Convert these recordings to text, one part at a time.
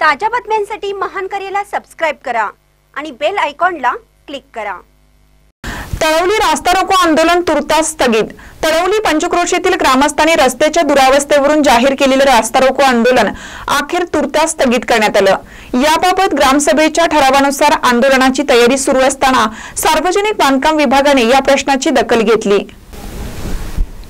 ताज्या बातम्यांसाठी महानकरेला सबस्क्राइब करा आणि बेल आयकॉनला क्लिक करा। तळवली रास्ता रोको आंदोलन तुर्तास स्थगित। तळवली पंचक्रोशीतील ग्रामस्थांनी रस्त्याच्या दुरावस्थेवरून जाहीर केलेले रास्ता रोको आंदोलन अखेर तुर्तास स्थगित करण्यात आलं। याबाबत ग्रामसभेच्या ठरावानुसार आंदोलनाची तयारी सुरू असताना सार्वजनिक बांधकाम विभागाने या प्रश्नाची दखल घेतली।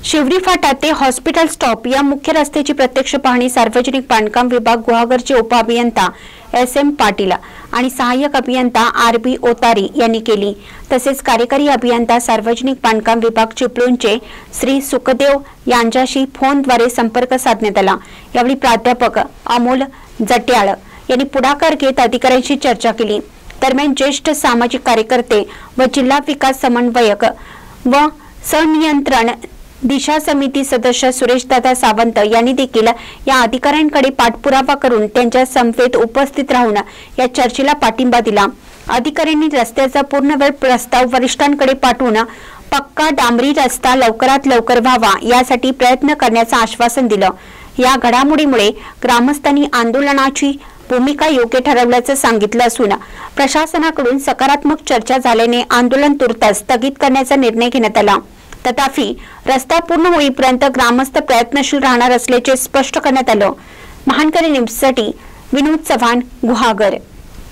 शिवरी फाटा ते हॉस्पिटल स्टॉप या मुख्य रस्त्याची प्रत्यक्ष पाहणी सार्वजनिक बांधकाम विभाग गुहागरचे उपअभियंता SM पाटील आणि सहाय्यक अभियंता RB ओतारी यांनी केली। तसेच कार्यकारी अभियंता सार्वजनिक बांधकाम विभाग चिपळूणचे श्री सुखदेव यांच्याशी फोनद्वारे संपर्क साधण्यात आला। यावेळी प्राध्यापक अमोल जट्याळ यांनी पुढाकार घेत अधिकाऱ्यांशी चर्चा केली। दरम्यान ज्येष्ठ सामाजिक कार्यकर्ते व जिल्हा विकास समन्वयक व संनियंत्रण दिशा समिती सदस्य सुरेशदादा सावंत यांनी देखील या अधिकाऱ्यांकडे पाठपुरावा करून त्यांच्या समवेत उपस्थित राहून या चर्चेला पाठिंबा दिला। अधिकाऱ्यांनी रस्त्याचा पूर्णवेळ प्रस्ताव वरिष्ठांकडे पाठवून पक्का डांबरी रस्ता लवकरात लवकर व्हावा यासाठी प्रयत्न करण्याचं आश्वासन दिलं। या घडामोडीमुळे ग्रामस्थांनी आंदोलनाची भूमिका योग्य ठरवल्याचं सांगितलं असून प्रशासनाकडून सकारात्मक चर्चा झाल्याने आंदोलन तुर्तास स्थगित करण्याचा निर्णय घेण्यात आला। तथापि रस्ता पूर्ण होईपर्यंत ग्रामस्थ प्रयत्नशील राहणार असल्याचे स्पष्ट करण्यात आलं। महानकरे न्यूजसाठी विनोद चव्हाण, गुहागर।